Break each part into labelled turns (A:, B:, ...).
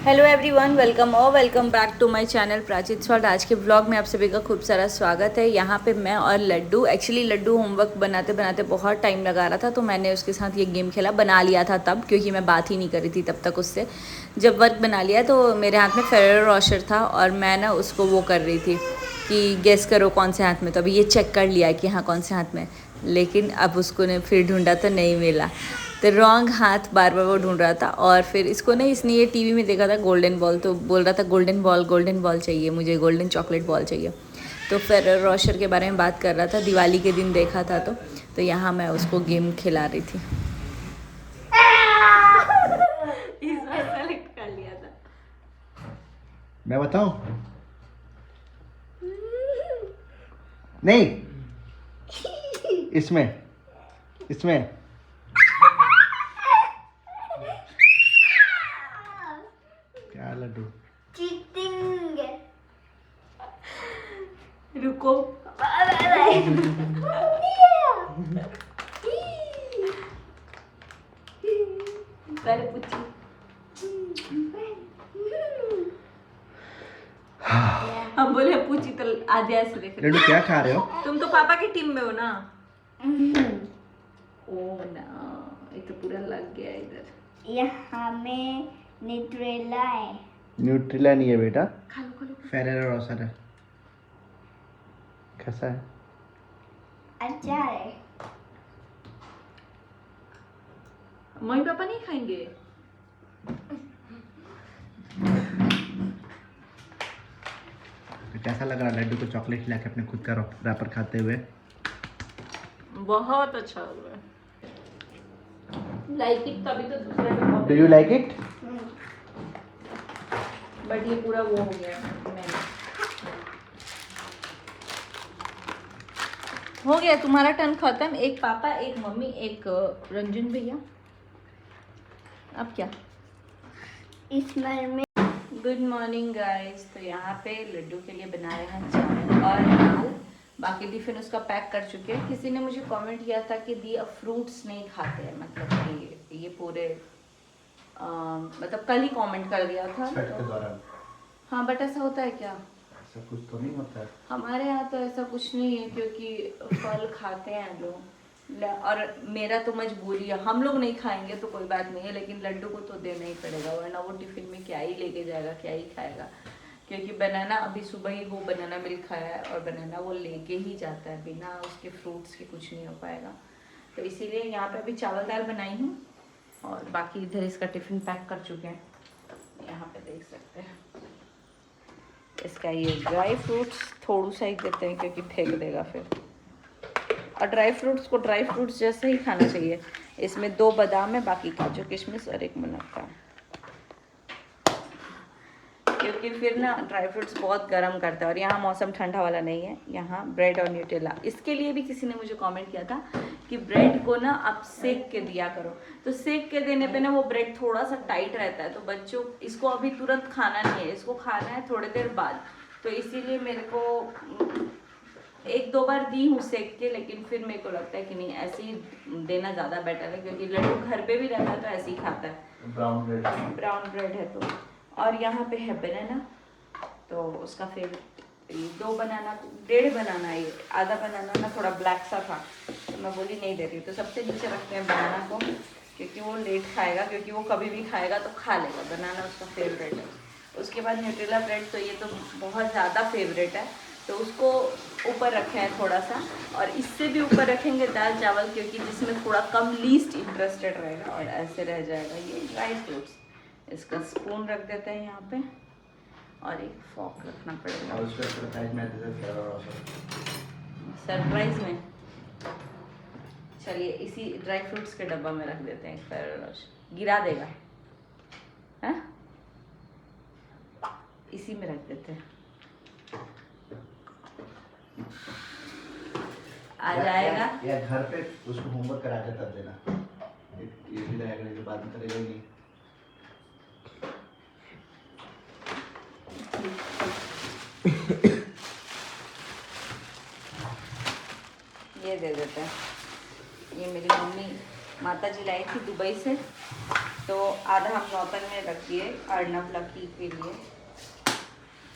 A: Hello everyone, welcome back to my channel Prachit world. आज के blog में आप सभी का खूब सारा स्वागत है। यहाँ पे मैं और लड्डू, एक्चुअली लड्डू होमवर्क बनाते बनाते बहुत टाइम लगा रहा था, तो मैंने उसके साथ ये गेम खेला। बना लिया था तब, क्योंकि मैं बात ही नहीं करी थी तब तक उससे। जब वर्क बना लिया तो मेरे हाथ में फेरेरो रोशर था और मैं ना उसको वो कर रही थी कि गेस करो कौन से हाथ में। तो अभी ये चेक कर लिया कि हाँ कौन से हाथ में, लेकिन अब उसको ने फिर ढूंढा तो नहीं मिला। तो रॉन्ग हाथ बार बार वो ढूंढ रहा था। और फिर इसको ना, इसने ये टीवी में देखा था गोल्डन बॉल, तो बोल रहा था गोल्डन बॉल चाहिए मुझे, गोल्डन चॉकलेट बॉल चाहिए। तो फिर रोशर के बारे में बात कर रहा था, दिवाली के दिन देखा था। तो यहाँ मैं उसको गेम खिला रही थी। इस बार सेलेक्ट कर लिया था।
B: मैं बताऊं? नहीं, इसमें क्या लड्डू?
C: चीटिंग।
A: रुको, पहले पूछी। हम बोले पूछी तो आधे ऐसे देख रहे।
B: लड्डू क्या खा रहे हो?
A: तुम तो पापा की टीम में हो ना। ओ ना, ये तो पूरा लग गया इधर।
C: यहाँ में न्यूट्रेला है।
B: न्यूट्रिला नहीं है बेटा,
A: खा लो खा लो।
B: फेरेरो रोशर है। कैसा है?
C: अच्छा है।
A: मम्मी पापा नहीं खाएंगे।
B: तो कैसा लग रहा है लड्डू को चॉकलेट खिला के अपने खुद का रैपर खाते हुए?
A: बहुत अच्छा लग रहा है। लाइक इट, तभी तो दूसरे में।
B: Do you like it?
A: But ये पूरा वो हो गया। मैंने हो गया, तुम्हारा टर्न खत्म। एक पापा, एक मम्मी, एक रंजन भैया। अब क्या?
C: इसमें में
A: गुड मॉर्निंग गाइस। तो यहाँ पे लड्डू के लिए बना रहे हैं चावल और दाल। बाकी टिफिन उसका पैक कर चुके हैं। किसी ने मुझे कमेंट किया था कि दी फ्रूट्स नहीं खाते हैं, मतलब कि ये पूरे मतलब कल ही कमेंट कर दिया था तो, हाँ बट ऐसा होता है क्या?
B: ऐसा कुछ तो नहीं होता है
A: हमारे यहाँ तो ऐसा कुछ नहीं है, क्योंकि फल खाते हैं लोग। और मेरा तो मजबूरी है, हम लोग नहीं खाएंगे तो कोई बात नहीं है, लेकिन लड्डू को तो देना ही पड़ेगा, वरना वो टिफिन में क्या ही लेके जाएगा, क्या ही खाएगा। क्योंकि बनाना अभी सुबह ही वो बनाना मिल्क खाया है, और बनाना वो लेके ही जाता है, बिना उसके फ्रूट्स के कुछ नहीं हो पाएगा। तो इसीलिए यहाँ पे अभी चावल दाल बनाई हूँ, और बाकी इधर इसका टिफिन पैक कर चुके हैं। यहाँ पे देख सकते हैं इसका ये ड्राई फ्रूट्स थोड़ा सा ही देते हैं, क्योंकि फेंक देगा फिर। और ड्राई फ्रूट्स को ड्राई फ्रूट्स जैसे ही खाना चाहिए। इसमें 2 बादाम है, बाकी काजू किशमिश और 1 मुनक्का, क्योंकि फिर ना ड्राई फ्रूट्स बहुत गर्म करता है। और यहाँ मौसम ठंडा वाला नहीं है, यहाँ ब्रेड और न्यूटेला। इसके लिए भी किसी ने मुझे कमेंट किया था कि ब्रेड को ना आप सेक के दिया करो। तो सेक के देने पे ना वो ब्रेड थोड़ा सा टाइट रहता है, तो बच्चों इसको अभी तुरंत खाना नहीं है, इसको खाना है थोड़ी देर बाद। तो इसीलिए मेरे को 1-2 बार दी हूँ सेक के, लेकिन फिर मेरे को लगता है कि नहीं, ऐसे ही देना ज़्यादा बेटर है, क्योंकि लड्डू घर पे भी रहता है तो ऐसे ही खाता है। ब्राउन ब्रेड है तो। और यहाँ पे है बनाना, तो उसका फिर 2 बनाना, 1.5 बनाना है ये, आधा बनाना ना थोड़ा ब्लैक सा था, तो मैं बोली नहीं देती। तो सबसे नीचे रखते हैं बनाना को, क्योंकि वो लेट खाएगा, क्योंकि वो कभी भी खाएगा तो खा लेगा, बनाना उसका फेवरेट है। उसके बाद न्यूट्रेला ब्रेड, तो ये तो बहुत ज़्यादा फेवरेट है, तो उसको ऊपर रखे हैं थोड़ा सा। और इससे भी ऊपर रखेंगे दाल चावल, क्योंकि जिसमें थोड़ा कम लीस्ट इंटरेस्टेड रहेगा, और ऐसे रह जाएगा ये ड्राई फ्रूट्स। इसका स्पून रख देते हैं यहाँ पे, और एक फॉर्क रखना पड़ेगा सरप्राइज में। चलिए इसी ड्राई फ्रूट्स के डब्बा में रख देते हैं। फेरेरो गिरा देगा, है इसी में रख देते हैं, आ जाएगा।
B: या घर पे उसको होमवर्क करा के तब देना, ये भी रहेगा, नहीं तो बाद में करेगा ही नहीं।
A: ये दे देते हैं। ये मेरी मम्मी माता जी लाई थी दुबई से, तो आधा हम नौतन में रख दिए अर्नब लकी के लिए,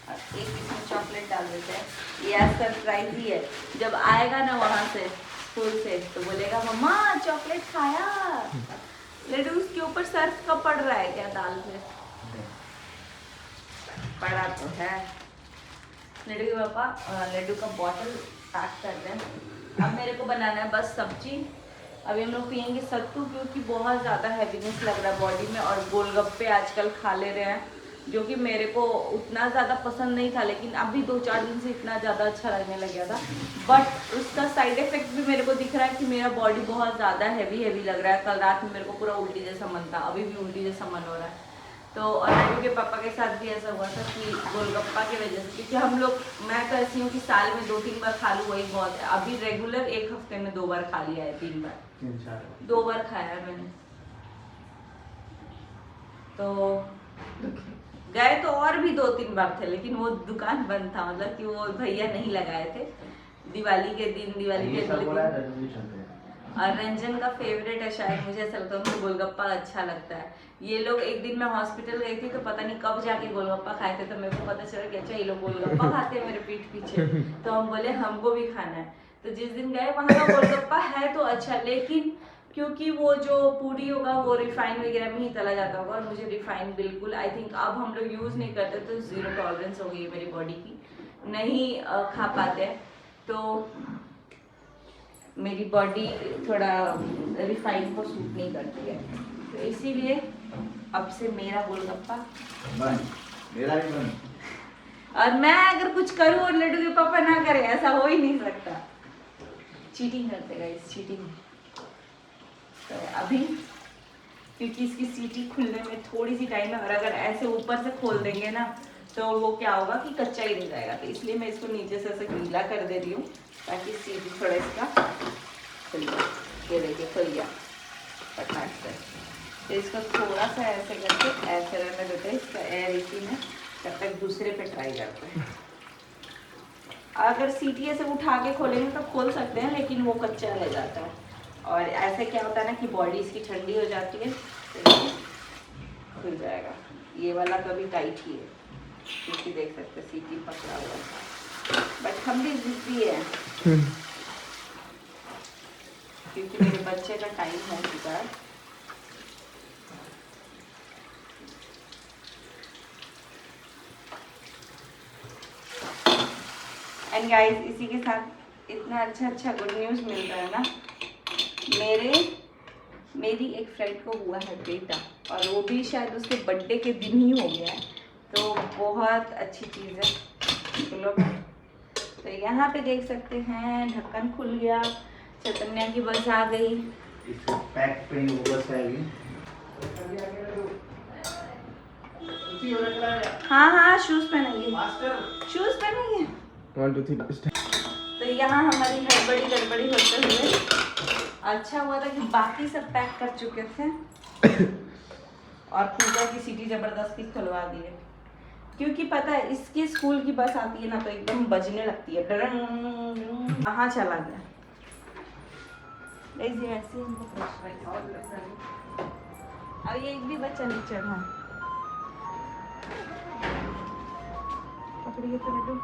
A: और एक इसमें चॉकलेट डाल देते हैं। ये आज सरप्राइज ही है, जब आएगा ना वहाँ से स्कूल से तो बोलेगा मम्मा चॉकलेट खाया। लड्डू उसके ऊपर सर्फ कब पड़ रहा है क्या दाल पे? पड़ा तो है। लड्डू के पापा लड्डू का बॉटल पैक कर रहे हैं। अब मेरे को बनाना है बस सब्जी। अभी हम लोग पियेंगे सत्तू, क्योंकि बहुत ज़्यादा हैवीनेस लग रहा है बॉडी में, और गोलगप्पे आजकल खा ले रहे हैं जो कि मेरे को उतना ज़्यादा पसंद नहीं था, लेकिन अभी 2-4 दिन से इतना ज़्यादा अच्छा लगने लग गया था। बट उसका साइड इफेक्ट भी मेरे को दिख रहा है कि मेरा बॉडी बहुत ज़्यादा हैवी लग रहा है। कल रात में मेरे को पूरा उल्टी जैसा मन था, अभी भी उल्टी जैसा मन हो रहा है। तो और लड्डू के पापा के साथ भी ऐसा हुआ था कि गोलगप्पा की वजह से, क्योंकि हम लोग, मैं तो ऐसी हूँ कि साल में 2-3 बार खा लूँ वही बहुत है। अभी रेगुलर 1 हफ्ते में 2 बार खा लिया है, 3 बार 2 बार खाया है मैंने। तो गए तो और भी 2-3 बार थे, लेकिन वो दुकान बंद था, मतलब कि वो भैया नहीं लगाए थे। दिवाली के दिन और रंजन का फेवरेट है शायद, मुझे ऐसा लगता है उनको गोलगप्पा अच्छा लगता है। ये लोग, एक दिन मैं हॉस्पिटल गई थी तो पता नहीं कब जाके गोलगप्पा खाए थे, तो मेरे को पता चला कि अच्छा ये लोग गोलगप्पा खाते हैं मेरे पीठ पीछे। तो हम बोले हमको भी खाना है। तो जिस दिन गए वहाँ का गोलगप्पा है तो अच्छा, लेकिन क्योंकि वो जो पूरी होगा वो रिफाइन वगैरह में ही तला जाता होगा, और मुझे रिफाइन बिल्कुल, आई थिंक अब हम लोग यूज़ नहीं करते, तो 0 टॉलरेंस हो गई मेरी बॉडी की, नहीं खा पाते हैं। तो मेरी बॉडी थोड़ा रिफाइन को सूट नहीं करती है, तो इसीलिए अब से मेरा गोलगप्पा
B: बंद, मेरा भी बंद।
A: और मैं अगर कुछ करूँ और लड्डू के पापा ना करे, ऐसा हो ही नहीं सकता। चीटिंग करते गाइस, चीटिंग। तो अभी क्योंकि इसकी सीटी खुलने में थोड़ी सी टाइम है, और अगर ऐसे ऊपर से खोल देंगे ना तो वो क्या होगा कि कच्चा ही रह जाएगा, तो इसलिए मैं इसको नीचे से ऐसे गीला कर दे रही हूँ ताकि सीटी थोड़ा इसका खुल जाए। ये देखिए खुल गया पटनाट से। तो इसको थोड़ा सा ऐसे करके ऐसे रहने देते हैं, इसका एयर इसी में, तब तक दूसरे पे ट्राई करते हैं। अगर सीटी ऐसे उठा के खोलेंगे तो खोल सकते हैं, लेकिन वो कच्चा रह जाता है। और ऐसे क्या होता है ना कि बॉडी इसकी ठंडी हो जाती है तो खुल जाएगा। ये वाला तो अभी टाइट ही है, क्योंकि देख सकते हैं सीटी पकड़ा हुआ है, बट हम भी जिद्दी है क्योंकि मेरे बच्चे का टाइम हो चुका है। एंड गाइस, इसी के साथ इतना अच्छा गुड न्यूज़ मिल रहा है ना, मेरी एक फ्रेंड को हुआ है बेटा, और वो भी शायद उसके बर्थडे के दिन ही हो गया है, तो बहुत अच्छी चीज़ है। तो लोग, तो यहाँ पे देख सकते हैं ढक्कन खुल गया, चैतन्या की बस आ गई।
B: पैक पे ही वो बस आएगी।
A: हाँ शूज़ पहनेंगे, शूज़ पहनेंगे।
D: 1 2 3
A: तो यहाँ हमारी गड़बड़ी होते हुए अच्छा हुआ था कि बाकी सब पैक कर चुके थे और पूजा की सीटी जबरदस्ती खुलवा दिए, क्योंकि पता है इसके स्कूल की बस आती है ना तो एकदम बजने लगती है, कहाँ चला गया। ऐसे अब ये एक भी बच्चा नहीं चढ़ा, पकड़िए तो लड्डू।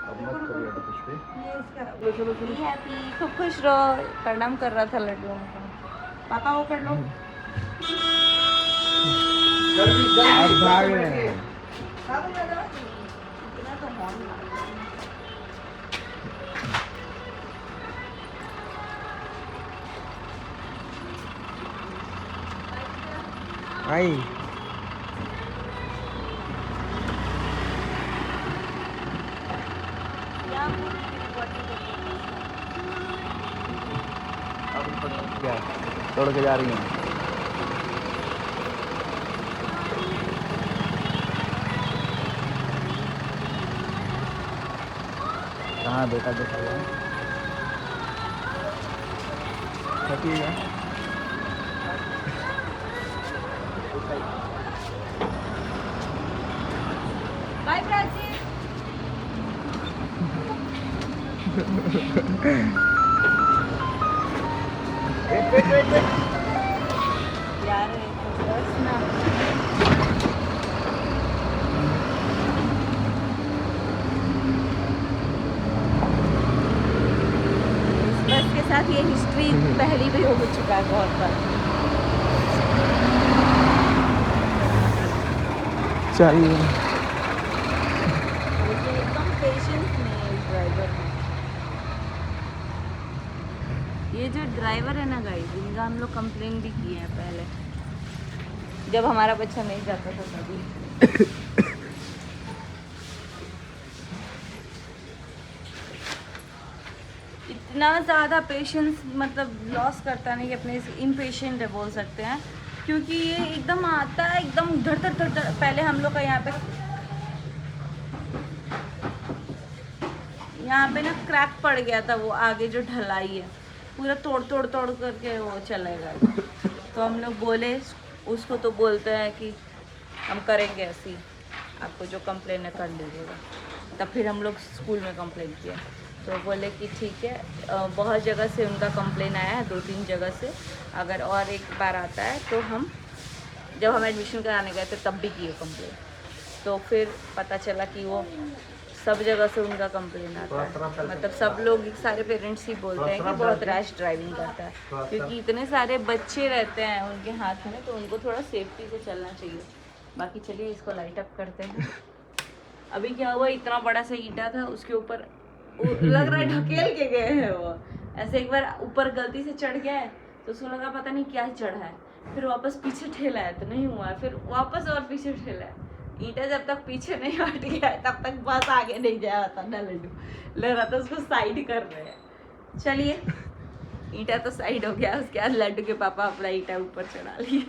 A: ये इसका हैप्पी, खूब खुश रहो। प्रणाम कर रहा था लड्डू को, पापा वो कर लो।
D: अब भाग रहे हैं।
A: इतना तो हॉर्न मारा।
D: आई क्या तोड़ के जा रही हैं। कहाँ बेटा देखा हुआ है?
A: बाय प्राची। यार पहले भी हो चुका है बहुत बार।
D: चाहिए
A: मुझे एकदम पेशेंस नहीं है इस ड्राइवर में। ये जो ड्राइवर है ना गाइस, इनका हम लोग कंप्लेन भी किए हैं पहले, जब हमारा बच्चा नहीं जाता था तभी। इतना ज़्यादा पेशेंस मतलब लॉस करता नहीं कि अपने इम्पेशेंट है बोल सकते हैं, क्योंकि ये एकदम आता है एकदम धड़ धड़ धड़ धड़। पहले हम लोग का यहाँ पे ना क्रैक पड़ गया था, वो आगे जो ढलाई है पूरा तोड़ तोड़ तोड़ करके वो चलेगा। तो हम लोग बोले उसको, तो बोलते हैं कि हम करेंगे ऐसी, आपको जो कंप्लेन है कर लीजिएगा। तब फिर हम लोग स्कूल में कंप्लेन किया, तो बोले कि ठीक है, बहुत जगह से उनका कंप्लेन आया है, 2-3 जगह से, अगर और एक बार आता है तो हम, जब हम एडमिशन कराने गए थे तब भी किए कंप्लेन। तो फिर पता चला कि वो सब जगह से उनका कंप्लेन आता है, मतलब सब लोग, सारे पेरेंट्स ही बोलते हैं कि बहुत रैश ड्राइविंग करता है, क्योंकि इतने सारे बच्चे रहते हैं उनके हाथ में, तो उनको थोड़ा सेफ्टी से चलना चाहिए। बाकी चलिए इसको लाइट अप करते हैं। अभी क्या हुआ, इतना बड़ा सा ईंटा था, उसके ऊपर लग रहा है ढकेल के गए हैं वो, ऐसे एक बार ऊपर गलती से चढ़ गया है तो उसको लगा पता नहीं क्या चढ़ा है, फिर वापस पीछे ठेला है तो नहीं हुआ है, फिर वापस और पीछे ठेला है। ईंटा जब तक पीछे नहीं हट गया है तब तक बस आगे नहीं जाया था ना। लड्डू लग रहा था उसको साइड कर रहे हैं। चलिए ईंटा तो साइड हो गया, उसके बाद लड्डू के पापा अपना ईंटा ऊपर चढ़ा लिए।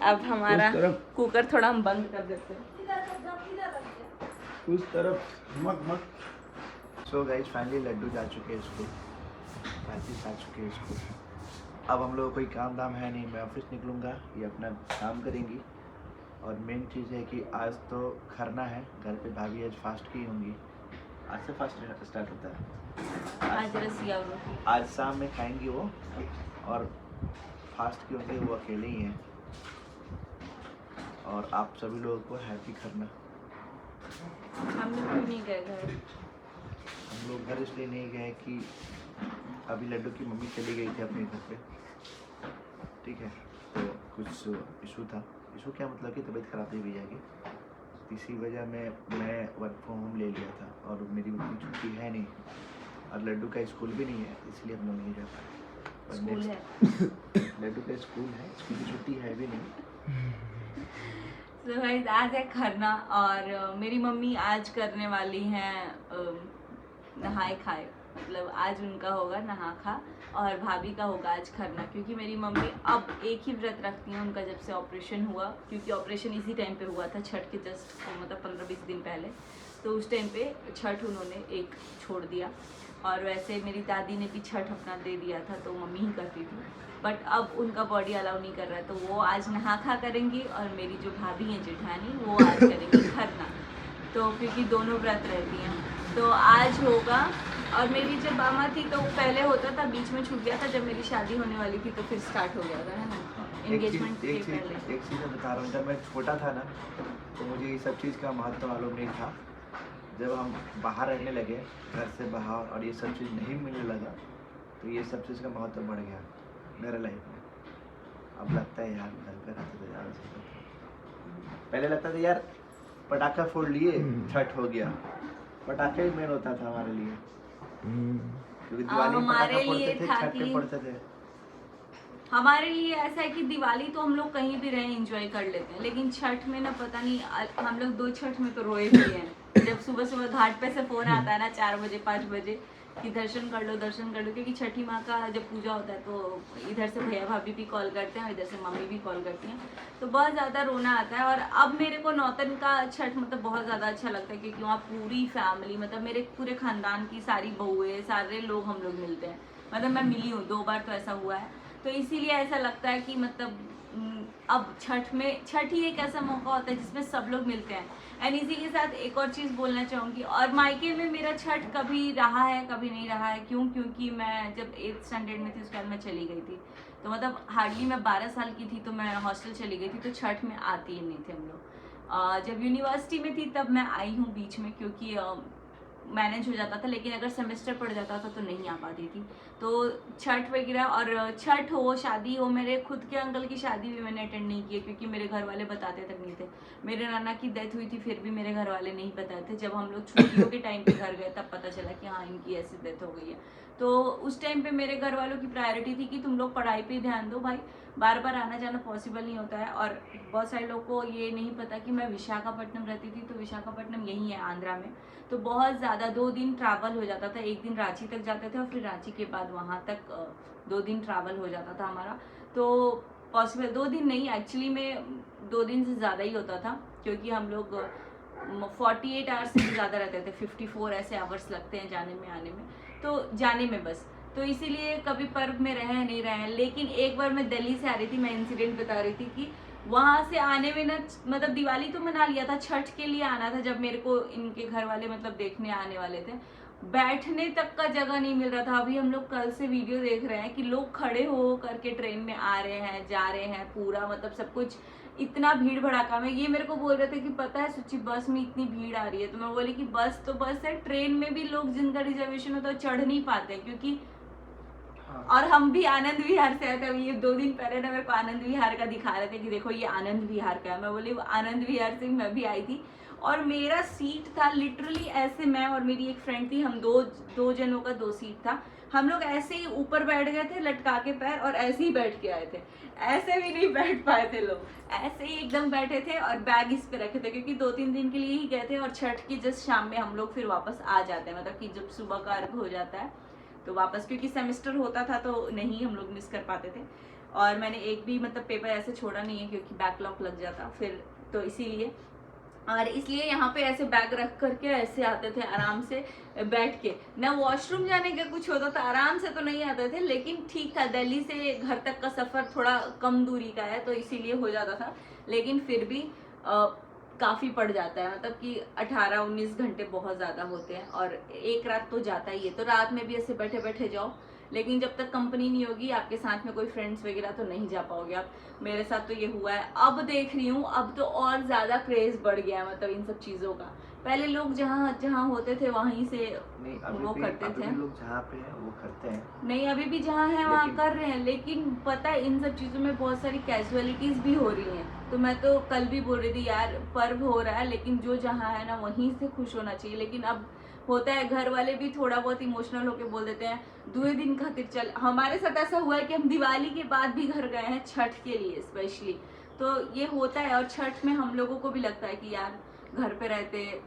A: अब हमारा कुकर थोड़ा हम बंद कर देते हैं।
B: उस तरफ मक मक। सो गाइस फाइनली लड्डू जा चुके हैं स्कूल, वापस आ चुके हैं स्कूल। अब हम लोग को कोई काम दाम है नहीं, मैं ऑफिस निकलूँगा, ये अपना काम करेंगी। और मेन चीज़ है कि आज तो खरना है, घर पे भाभी आज फास्ट की होंगी। आज से फास्ट स्टार्ट होता है,
A: आज रसिया रोटी,
B: आज शाम में खाएंगी वो, और फास्ट की होंगी वो अकेले ही हैं। और आप सभी लोगों को हैप्पी खरना।
A: हम लोग क्यों नहीं गए घर?
B: हम लोग घर इसलिए नहीं गए कि अभी लड्डू की मम्मी चली गई थी अपने घर पे, ठीक है, तो कुछ इशू था। इशू क्या मतलब कि तबीयत खराब थी भैया की, इसी वजह मैं वर्क फ्रॉम होम ले लिया था, और मेरी उतनी छुट्टी है नहीं, और लड्डू का स्कूल भी नहीं है, इसलिए हम लोग नहीं जा पाए।
A: स्कूल है,
B: लड्डू का स्कूल है, स्कूल की छुट्टी है भी नहीं।
A: तो गाइस आज है खरना, और मेरी मम्मी आज करने वाली हैं नहाए खाए, मतलब आज उनका होगा नहा खा, और भाभी का होगा आज खरना। क्योंकि मेरी मम्मी अब एक ही व्रत रखती हैं उनका, जब से ऑपरेशन हुआ, क्योंकि ऑपरेशन इसी टाइम पे हुआ था, छठ के जस्ट मतलब 15-20 दिन पहले, तो उस टाइम पे छठ उन्होंने एक छोड़ दिया। और वैसे मेरी दादी ने भी छठ अपना दे दिया था, तो मम्मी ही करती थी, बट अब उनका बॉडी अलाउ नहीं कर रहा है, तो वो आज नहा खा करेंगी, और मेरी जो भाभी हैं जेठानी, वो आज करेंगी खरना। तो क्योंकि दोनों व्रत रहती हैं, तो आज होगा। और मेरी जब मामा थी तो पहले होता था, बीच में छूट गया था, जब मेरी शादी होने वाली थी तो फिर स्टार्ट हो गया था, है ना, एंगेजमेंट के पहले।
B: एक चीज़ मैं बता रहा हूँ, जब मैं छोटा था ना, तो मुझे ये सब चीज़ का महत्व मालूम नहीं था। जब हम बाहर रहने लगे, घर से बाहर, और ये सब चीज़ नहीं मिलने लगा, तो ये सब चीज़ का महत्व बढ़ गया मेरे लाइफ में। अब लगता है यार घर पे रहते तो ज़्यादा सही था। पहले लगता था यार पटाखा फोड़ लिए, छठ हो गया, पटाखे ही मेन होता था हमारे लिए, क्योंकि दिवाली में पटाखा फोड़ते थे, छठ पे फोड़ते थे।
A: हमारे लिए ऐसा है कि दिवाली तो हम लोग कहीं भी रहे एंजॉय कर लेते हैं, लेकिन छठ में ना पता नहीं, हम लोग 2 छठ में तो रोए भी हैं। जब सुबह सुबह घाट पे से फोन आता है ना 4 बजे 5 बजे कि दर्शन कर लो, क्योंकि छठी माँ का जब पूजा होता है तो इधर से भैया भाभी भी कॉल करते हैं, इधर से मम्मी भी कॉल करती हैं, तो बहुत ज़्यादा रोना आता है। और अब मेरे को नौतन का छठ मतलब बहुत ज़्यादा अच्छा लगता है, क्योंकि वहाँ पूरी फैमिली, मतलब मेरे पूरे ख़ानदान की सारी बहुएँ, सारे लोग हम लोग मिलते हैं। मतलब मैं मिली हूँ 2 बार तो ऐसा हुआ है, तो इसीलिए ऐसा लगता है कि मतलब अब छठ ही एक ऐसा मौका होता है जिसमें सब लोग मिलते हैं। एंड इसी के साथ एक और चीज़ बोलना चाहूँगी, और मायके में मेरा छठ कभी रहा है कभी नहीं रहा है। क्योंकि मैं जब 8th स्टैंडर्ड में थी उसके बाद मैं चली गई थी, तो मतलब हार्डली मैं 12 साल की थी, तो मैं हॉस्टल चली गई थी, तो छठ में आती ही नहीं थे हम लोग। जब यूनिवर्सिटी में थी तब मैं आई हूँ बीच में, क्योंकि मैनेज हो जाता था, लेकिन अगर सेमेस्टर पड़ जाता था तो नहीं आ पाती थी। तो छठ वगैरह, और छठ हो शादी हो, मेरे खुद के अंकल की शादी भी मैंने अटेंड नहीं की है, क्योंकि मेरे घर वाले बताते तक नहीं थे। मेरे नाना की डेथ हुई थी, फिर भी मेरे घर वाले नहीं बताए थे। जब हम लोग छुट्टियों के टाइम पे घर गए तब पता चला कि हाँ इनकी ऐसी डेथ हो गई है। तो उस टाइम पे मेरे घर वालों की प्रायोरिटी थी कि तुम लोग पढ़ाई पे ध्यान दो भाई, बार बार आना जाना पॉसिबल नहीं होता है। और बहुत सारे लोगों को ये नहीं पता कि मैं विशाखापट्टनम रहती थी, तो विशाखापट्टनम यही है आंध्रा में। तो बहुत ज़्यादा 2 दिन ट्रैवल हो जाता था, एक दिन रांची तक जाते थे और फिर रांची के बाद वहाँ तक 2 दिन ट्रैवल हो जाता था हमारा। तो पॉसिबल 2 दिन नहीं, एक्चुअली में 2 दिन से ज़्यादा ही होता था, क्योंकि हम लोग 48 आवर्स से ज़्यादा रहते थे, 54 ऐसे आवर्स लगते हैं जाने में आने में, तो जाने में बस। तो इसीलिए कभी पर्व में रहे नहीं रहे हैं। लेकिन एक बार मैं दिल्ली से आ रही थी, मैं इंसिडेंट बता रही थी कि वहाँ से आने में ना, मतलब दिवाली तो मना लिया था, छठ के लिए आना था जब मेरे को इनके घर वाले मतलब देखने आने वाले थे, बैठने तक का जगह नहीं मिल रहा था। अभी हम लोग कल से वीडियो देख रहे हैं कि लोग खड़े हो करके ट्रेन में आ रहे हैं, जा रहे हैं, पूरा मतलब सब कुछ इतना भीड़ भड़ाका में। ये मेरे को बोल रहे थे कि पता है सच्ची बस में इतनी भीड़ आ रही है, तो मैं बोली कि बस तो बस है, ट्रेन में भी लोग जिनका रिजर्वेशन होता है चढ़ नहीं पाते, क्योंकि और हम भी आनंद विहार से आए थे। ये 2 दिन पहले ना मेरे को आनंद विहार का दिखा रहे थे कि देखो ये आनंद विहार का है। मैं बोली आनंद विहार से मैं भी आई थी, और मेरा सीट था लिटरली ऐसे, मैं और मेरी एक फ्रेंड थी, हम दो जनों का 2 सीट था। हम लोग ऐसे ही ऊपर बैठ गए थे लटका के पैर, और ऐसे ही बैठ के आए थे, ऐसे भी नहीं बैठ पाए थे लोग, ऐसे ही एकदम बैठे थे और बैग इस पे रखे थे, क्योंकि 2-3 दिन के लिए ही गए थे। और छठ की जस्ट शाम में हम लोग फिर वापस आ जाते हैं, मतलब कि जब सुबह का अर्घ हो जाता है तो वापस, क्योंकि सेमेस्टर होता था तो नहीं हम लोग मिस कर पाते थे। और मैंने एक भी मतलब पेपर ऐसे छोड़ा नहीं है, क्योंकि बैकलॉग लग जाता फिर, तो इसीलिए। और इसलिए यहाँ पे ऐसे बैग रख करके ऐसे आते थे आराम से बैठ के, ना वॉशरूम जाने का कुछ होता था, आराम से तो नहीं आते थे, लेकिन ठीक था। दिल्ली से घर तक का सफ़र थोड़ा कम दूरी का है, तो इसीलिए हो जाता था, लेकिन फिर भी काफ़ी पड़ जाता है, मतलब कि 18-19 घंटे बहुत ज़्यादा होते हैं, और एक रात तो जाता ही है। तो रात में भी ऐसे बैठे बैठे जाओ, लेकिन जब तक कंपनी नहीं होगी आपके साथ में कोई फ्रेंड्स वगैरह तो नहीं जा पाओगे आप। मेरे साथ तो ये हुआ है। अब देख रही हूँ, अब तो और ज़्यादा क्रेज़ बढ़ गया है, मतलब इन सब चीज़ों का। पहले लोग जहाँ जहाँ होते थे वहीं से वो करते थे,
B: लोग जहाँ पे हैं वो करते हैं,
A: नहीं अभी भी जहाँ है वहाँ कर रहे हैं, लेकिन पता है इन सब चीज़ों में बहुत सारी कैजुअलिटीज़ भी हो रही हैं। तो मैं तो कल भी बोल रही थी यार पर्व हो रहा है, लेकिन जो जहाँ है ना वहीं से खुश होना चाहिए। लेकिन अब होता है घर वाले भी थोड़ा बहुत इमोशनल होके बोल देते हैं 2 दिन खातिर चल। हमारे साथ ऐसा हुआ है कि हम दिवाली के बाद भी घर गए हैं छठ के लिए स्पेशली, तो ये होता है। और छठ में हम लोगों को भी लगता है कि यार घर पे रहते,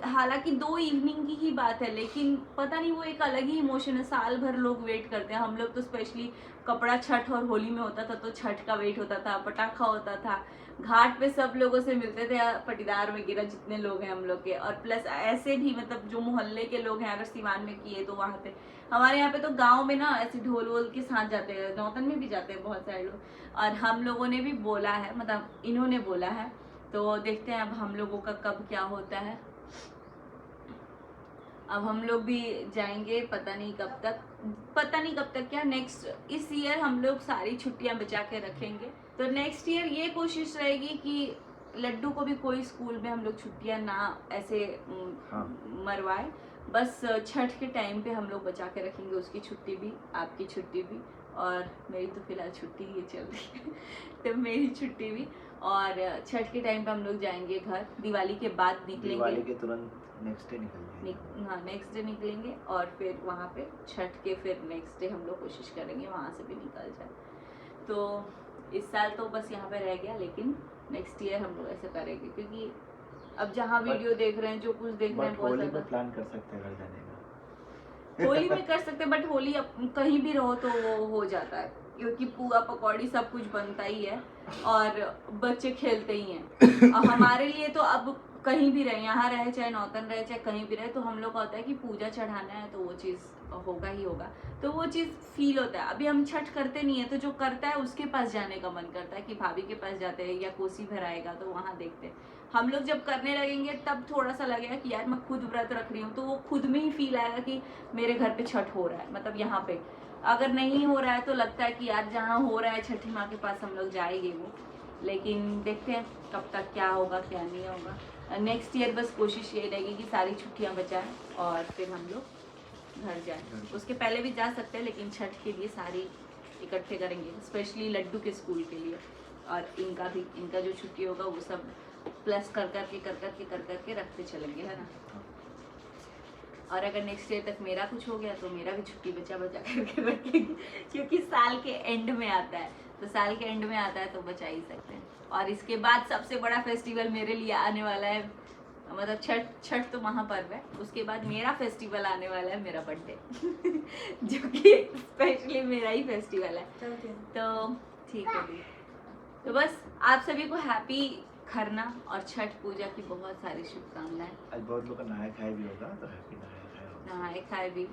A: हालांकि 2 इवनिंग की ही बात है, लेकिन पता नहीं वो एक अलग ही इमोशन है। साल भर लोग वेट करते हैं, हम लोग तो स्पेशली कपड़ा छठ और होली में होता था तो छठ का वेट होता था, पटाखा होता था, घाट पे सब लोगों से मिलते थे, पटीदार वगैरह जितने लोग हैं हम लोग के, और प्लस ऐसे भी मतलब जो मोहल्ले के लोग हैं, अगर सिवान में किए तो वहाँ पे हमारे यहाँ पे तो गांव में ना ऐसे ढोल वोल के साथ जाते हैं, नौतन में भी जाते हैं बहुत सारे लोग। और हम लोगों ने भी बोला है, मतलब इन्होंने बोला है, तो देखते हैं अब हम लोगों का कब क्या होता है। अब हम लोग भी जाएंगे, पता नहीं कब तक क्या, नेक्स्ट इस ईयर हम लोग सारी छुट्टियां बचा के रखेंगे। तो नेक्स्ट ईयर ये कोशिश रहेगी कि लड्डू को भी कोई स्कूल में हम लोग छुट्टियां ना ऐसे मरवाए, बस छठ के टाइम पे हम लोग बचा के रखेंगे, उसकी छुट्टी भी, आपकी छुट्टी भी, और मेरी तो फिलहाल छुट्टी ही चल रही है तो मेरी छुट्टी भी, और छठ के टाइम पे हम लोग जाएंगे घर, दिवाली के बाद निकलेंगे,
B: दिवाली के तुरंत नेक्स्ट डे निकलेंगे।
A: हाँ नेक्स्ट डे निकलेंगे, और फिर वहाँ पे छठ के फिर नेक्स्ट डे हम लोग कोशिश करेंगे वहाँ से भी निकल जाए। तो इस साल तो बस यहाँ पे रह गया, लेकिन नेक्स्ट ईयर हम लोग ऐसे करेंगे, क्योंकि अब जहाँ वीडियो देख रहे हैं, जो कुछ देख रहे हैं, बहुत
B: होली
A: ज़्यादा
B: में प्लान कर सकते हैं घर जाने का।
A: होली में कर सकते हैं, बट होली कहीं भी रहो तो वो हो जाता है, क्योंकि पुआ पकौड़ी सब कुछ बनता ही है और बच्चे खेलते ही हैं। और हमारे लिए तो अब कहीं भी रहे, यहाँ रहे चाहे नौतन रहे चाहे कहीं भी रहे, तो हम लोग का होता है कि पूजा चढ़ाना है तो वो चीज़ होगा ही होगा, तो वो चीज़ फील होता है। अभी हम छठ करते नहीं है, तो जो करता है उसके पास जाने का मन करता है कि भाभी के पास जाते हैं, या कोसी भराएगा तो वहाँ देखते हैं। हम लोग जब करने लगेंगे तब थोड़ा सा लगेगा कि यार मैं खुद व्रत रख रही हूँ, तो वो खुद में ही फील आएगा कि मेरे घर पे छठ हो रहा है, मतलब यहाँ पे। अगर नहीं हो रहा है तो लगता है कि यार जहाँ हो रहा है छठी माँ के पास हम लोग जाएंगे वो, लेकिन देखते हैं कब तक क्या होगा क्या नहीं होगा। नेक्स्ट ईयर बस कोशिश यही रहेगी कि सारी छुट्टियां बचाएं और फिर हम लोग घर जाएं। उसके पहले भी जा सकते हैं, लेकिन छठ के लिए सारी इकट्ठे करेंगे, स्पेशली लड्डू के स्कूल के लिए, और इनका भी, इनका जो छुट्टी होगा वो सब प्लस कर करके रखते चलेंगे, है ना। और अगर नेक्स्ट ईयर तक मेरा कुछ हो गया तो मेरा भी छुट्टी बचा करके रखेंगे, क्योंकि साल के एंड में आता है, तो साल के एंड में आता है तो बचा ही सकते हैं। और इसके बाद सबसे बड़ा फेस्टिवल मेरे लिए आने वाला है, मतलब छठ तो महापर्व है, उसके बाद मेरा फेस्टिवल आने वाला है, मेरा बर्थडे जो कि स्पेशली मेरा ही फेस्टिवल है। तो ठीक है जी, तो बस आप सभी को हैप्पी खरना और छठ पूजा की बहुत सारी शुभकामनाएं।
B: आज बहुत लोग का नहाया खाया भी होगा, तो हैप्पी नहाया खाया होगा।
A: नहाए खाए भी,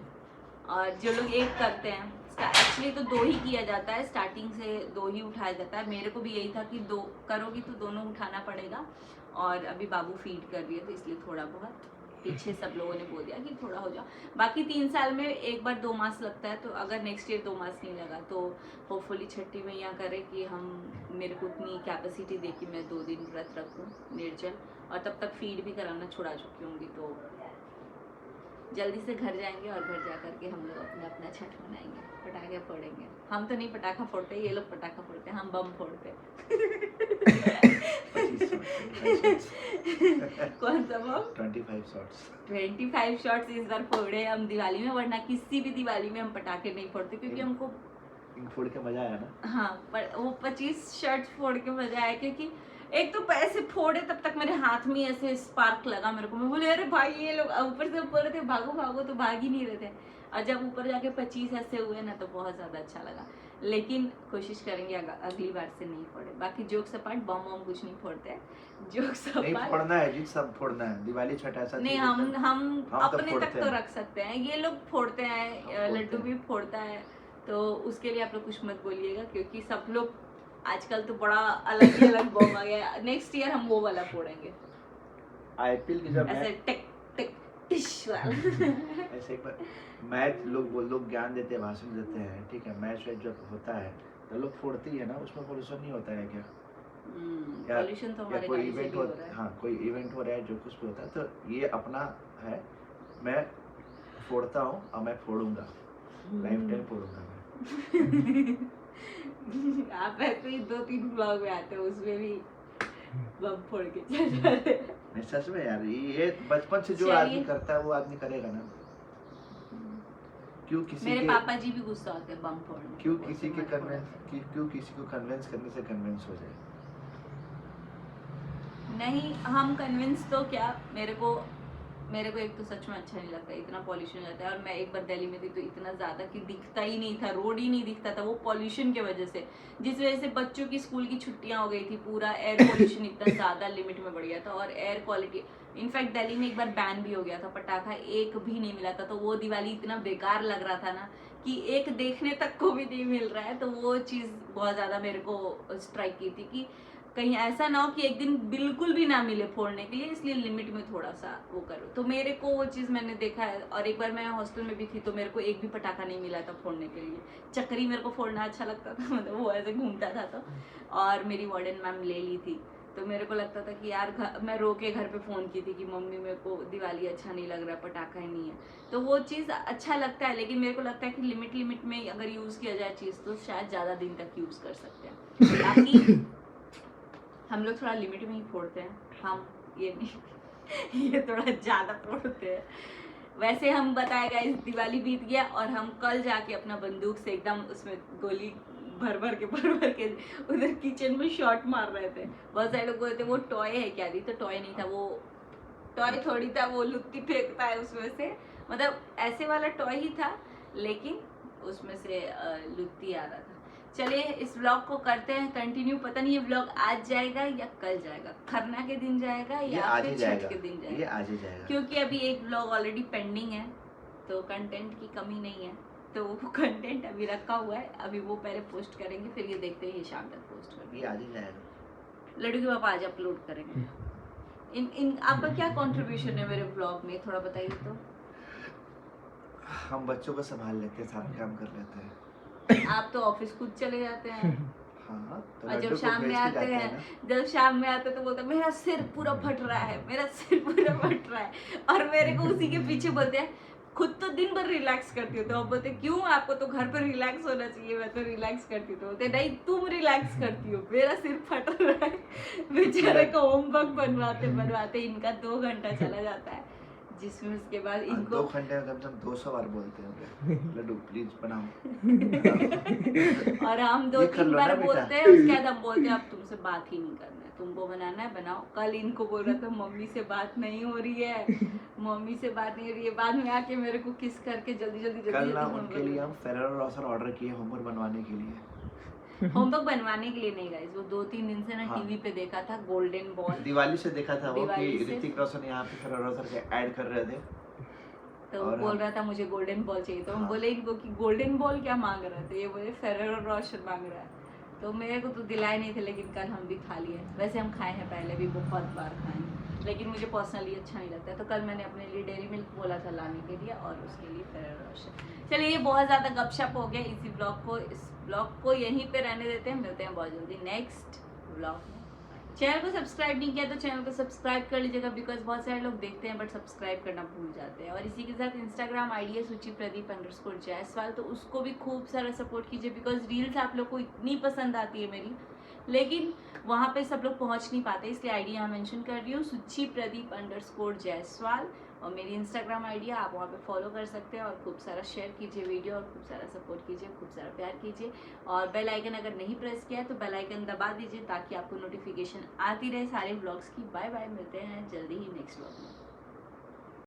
A: और जो लोग एक करते हैं, एक्चुअली तो 2 ही किया जाता है, स्टार्टिंग से 2 ही उठाया जाता है। मेरे को भी यही था कि 2 करोगी तो दोनों उठाना पड़ेगा, और अभी बाबू फीड कर रही है तो इसलिए थोड़ा बहुत पीछे सब लोगों ने बोल दिया कि थोड़ा हो जाओ। बाकी 3 साल में एक बार 2 मास लगता है, तो अगर नेक्स्ट ईयर 2 मास नहीं लगा तो होपफुली छठी मैया करे कि हम, मेरे को उतनी कैपेसिटी दे कि मैं 2 दिन व्रत रखूँ निर्जल, और तब तक फीड भी कराना छुड़ा चुकी होंगी, तो जल्दी से घर जाएंगे और घर जा करके हम लोग अपना छठ मनाएंगे, पटाखे फोड़ेंगे। हम तो नहीं पटाखा फोड़ते, ये लोग पटाखा फोड़ते हैं, हम बम फोड़ते कौन सा बम?
B: 25 शॉट्स
A: 25 शॉट्स इस बार फोड़े हम दिवाली में, वरना किसी भी दिवाली में हम पटाखे नहीं फोड़ते, क्योंकि हमको
B: फोड़ के मजा आया ना।
A: हाँ, पर वो 25 शॉट्स फोड़ के मजा आया, क्योंकि एक तो ऐसे फोड़े तब तक मेरे हाथ में ऐसे स्पार्क लगा मेरे को, मैं बोले अरे भाई ये लोग ऊपर से बोल रहे थे भागो भागो, तो भाग ही नहीं रहे थे, और जब ऊपर जाके 25 ऐसे हुए ना तो बहुत ज्यादा अच्छा लगा। लेकिन कोशिश करेंगे अगली बार से नहीं फोड़े। बाकी जोक्स अपार्ट, बम वम कुछ नहीं फोड़ते हैं, जोक्स
B: नहीं
A: अपार्ट
B: फोड़ना है जी, सब फोड़ना है, दिवाली छठ ऐसा
A: नहीं,
B: चीज़ है।
A: हम
B: तो
A: अपने तक
B: फोड़ते
A: तो
B: हैं।
A: रख सकते हैं, ये लोग फोड़ते हैं,
B: फोड़ते
A: लड्डू
B: हैं।
A: भी फोड़ता है, तो उसके लिए आप लोग कुछ मत बोलिएगा, क्योंकि सब लोग आजकल तो बड़ा अलग ही अलग बम आ गया। नेक्स्ट ईयर हम वो वाला फोड़ेंगे,
B: आईपीएल की जब
A: ऐसे टिक टिक टिश वाला
B: ऐसे एक बार मैच लोग ज्ञान देते हैं, भाषण देते हैं, ठीक है, मैच जब होता है तो लोग फोड़ते ही है ना, उसमें पोल्यूशन नहीं होता है क्या? या
A: पॉल्यूशन तो
B: या
A: हमारे
B: कोई
A: गाड़ी से
B: इवेंट
A: भी
B: हो,
A: हो रहा है।
B: हाँ कोई इवेंट हो रहा है जो कुछ भी होता है, तो ये अपना है, मैं फोड़ता हूँ और मैं फोड़ूंगा, लाइफ टाइम फोड़ूंगा मैं।
A: आप ऐसे ही 2-3 ब्लॉग में आते हो, उसमें भी बम फोड़ के चल जाते हैं।
B: नहीं सच में यार, ये बचपन से जो
A: चलिए।
B: आदमी करता है वो आदमी करेगा ना। क्यों किसी
A: मेरे
B: के
A: पापा जी भी गुस्सा होते हैं बम फोड़ने पे,
B: क्यों
A: वो
B: किसी
A: तो
B: के
A: मत
B: कन्वेंस क्यों किसी को कन्वेंस करने से कन्वेंस हो जाए?
A: फोड़ो। नहीं, हम कन्विंस तो क्या, मेरे को एक तो सच में अच्छा नहीं लगता, इतना पॉल्यूशन रहता है। और मैं एक बार दिल्ली में थी तो इतना ज़्यादा कि दिखता ही नहीं था, रोड ही नहीं दिखता था, वो पॉल्यूशन की वजह से, जिस वजह से बच्चों की स्कूल की छुट्टियां हो गई थी, पूरा एयर पॉल्यूशन इतना ज़्यादा लिमिट में बढ़ गया था, और एयर क्वालिटी, इनफैक्ट दिल्ली में एक बार बैन भी हो गया था, पटाखा एक भी नहीं मिला था, तो वो दिवाली इतना बेकार लग रहा था ना कि एक देखने तक को भी नहीं मिल रहा है। तो वो चीज़ बहुत ज़्यादा मेरे को स्ट्राइक की थी कि कहीं ऐसा ना हो कि एक दिन बिल्कुल भी ना मिले फोड़ने के लिए, इसलिए लिमिट में थोड़ा सा वो करो। तो मेरे को वो चीज़ मैंने देखा है। और एक बार मैं हॉस्टल में भी थी तो मेरे को एक भी पटाखा नहीं मिला था फोड़ने के लिए। चक्री मेरे को फोड़ना अच्छा लगता था, मतलब वो ऐसे घूमता था, तो और मेरी वार्डन मैम ले ली थी, तो मेरे को लगता था कि यार मैं रो के घर पे फ़ोन की थी कि मम्मी मेरे को दिवाली अच्छा नहीं लग रहा, पटाखा ही नहीं है। तो वो चीज़ अच्छा लगता है, लेकिन मेरे को लगता है कि लिमिट में अगर यूज़ किया जाए चीज़ तो शायद ज़्यादा दिन तक यूज़ कर सकते हैं। बाकी हम लोग थोड़ा लिमिट में ही फोड़ते हैं, हम ये नहीं ये थोड़ा ज़्यादा फोड़ते हैं। वैसे हम बताएगा इस दिवाली बीत गया और हम कल जाके अपना बंदूक से एकदम उसमें गोली भर भर के उधर किचन में शॉट मार रहे थे। बहुत सारे लोग बोलते वो टॉय है क्या दी, तो टॉय नहीं था, वो टॉय थोड़ी था, वो लुत्ती फेंकता है उसमें से, मतलब ऐसे वाला टॉय ही था, लेकिन उसमें से लुत्ती आ रहा था। चलिए इस व्लॉग को करते हैं कंटिन्यू। पता नहीं ये व्लॉग आज जाएगा या कल जाएगा, खरना के दिन जाएगा या फिर छठ के दिन जाएगा,
B: ये आज ही जाएगा,
A: क्योंकि अभी एक व्लॉग ऑलरेडी पेंडिंग है, तो कंटेंट की कमी नहीं है, तो वो कंटेंट अभी रखा हुआ है, अभी वो पहले पोस्ट करेंगे, फिर ये देखते हैं ये शाम तक पोस्ट करेंगे।
B: ये आज ही जाएगा।
A: लड्डू के पापा आज अपलोड करेंगे। इन आपका क्या कंट्रीब्यूशन है मेरे व्लॉग में, थोड़ा बताइए तो।
B: हम बच्चों को संभाल लेते हैं, सारा काम कर लेते हैं।
A: आप तो ऑफिस खुद चले जाते हैं।
B: हाँ तो
A: और
B: लड्डू
A: जब
B: को
A: शाम में
B: भेज के
A: आते
B: जाते
A: हैं,
B: ना।
A: जब शाम में आते तो बोलते हैं मेरा सिर पूरा फट रहा है, मेरा सिर पूरा फट रहा है, और मेरे को उसी के पीछे बोलते हैं खुद तो दिन भर रिलैक्स करती हो, तो अब बोलते क्यों, आपको तो घर पर रिलैक्स होना चाहिए, मैं तो रिलैक्स करती हूँ, तो बोलते नहीं तुम रिलैक्स करती हो, मेरा सिर फट रहा है। बेचारे को होमवर्क बनवाते बनवाते इनका 2 घंटा चला जाता है, जिसमें उसके बाद
B: हाँ,
A: इनको
B: 2 घंटे में कम से कम 200 बार बोलते होंगे लड्डू प्लीज बनाओ।
A: और हम
B: ये
A: 2-3
B: कर लो
A: बार
B: ना बेटा।
A: बोलते हैं, उसके बाद हम बोलते हैं अब तुमसे बात ही नहीं करना है, तुमको बनाना है बनाओ। कल इनको बोल रहा था मम्मी से बात नहीं हो रही है, मम्मी से बात नहीं हो रही है, बाद में आके मेरे को किस करके जल्दी जल्दी
B: कल ना
A: जल्दी
B: उनके लिए हम फेरेरो रोसर ऑर्डर किए होमवर्क बनवाने के लिए।
A: होमवर्क बनवाने के लिए नहीं गाइस, वो 2-3 दिन से ना
B: हाँ।
A: टीवी पे देखा था गोल्डन बॉल,
B: दिवाली से देखा था वो
A: दिवाली
B: कि
A: से।
B: ऋतिक रोशन यहाँ पे फेरेरो रोसर के ऐड कर रहे थे।
A: तो
B: और
A: बोल
B: हम-
A: रहा था मुझे गोल्डन बॉल चाहिए, तो हम
B: हाँ।
A: बोले इनको कि गोल्डन बॉल क्या मांग रहे थे, ये बोले फेरेरो रोशर मांग रहा है, तो मेरे को तो दिलाए नहीं थे, लेकिन कल हम भी खा लिए। वैसे हम खाए हैं पहले भी, बहुत बार खाए हैं, लेकिन मुझे पर्सनली अच्छा नहीं लगता है, तो कल मैंने अपने लिए डेयरी मिल्क बोला था लाने के लिए, और उसके लिए फेरेरो रोशर। चलिए ये बहुत ज़्यादा गपशप हो गया, इस ब्लॉग को यहीं पे रहने देते हैं, मिलते हैं बहुत जल्दी नेक्स्ट ब्लॉग में। चैनल को सब्सक्राइब नहीं किया तो चैनल को सब्सक्राइब कर लीजिएगा, बिकॉज बहुत सारे लोग देखते हैं बट सब्सक्राइब करना भूल जाते हैं। और इसी के साथ इंस्टाग्राम आईडी है suchipradeep_jaiswal, तो उसको भी खूब सारा सपोर्ट कीजिए, बिकॉज रील्स आप लोग को इतनी पसंद आती है मेरी, लेकिन वहाँ पे सब लोग पहुँच नहीं पाते, इसलिए आईडी यहाँ मेंशन कर रही हूँ suchipradeep_jaiswal, और मेरी इंस्टाग्राम आईडी है, आप वहाँ पे फॉलो कर सकते हैं, और खूब सारा शेयर कीजिए वीडियो, और खूब सारा सपोर्ट कीजिए, खूब सारा प्यार कीजिए, और बेल आइकन अगर नहीं प्रेस किया है तो बेल आइकन दबा दीजिए, ताकि आपको नोटिफिकेशन आती रहे सारे व्लॉग्स की। बाय बाय, मिलते हैं जल्दी ही नेक्स्ट व्लॉग में।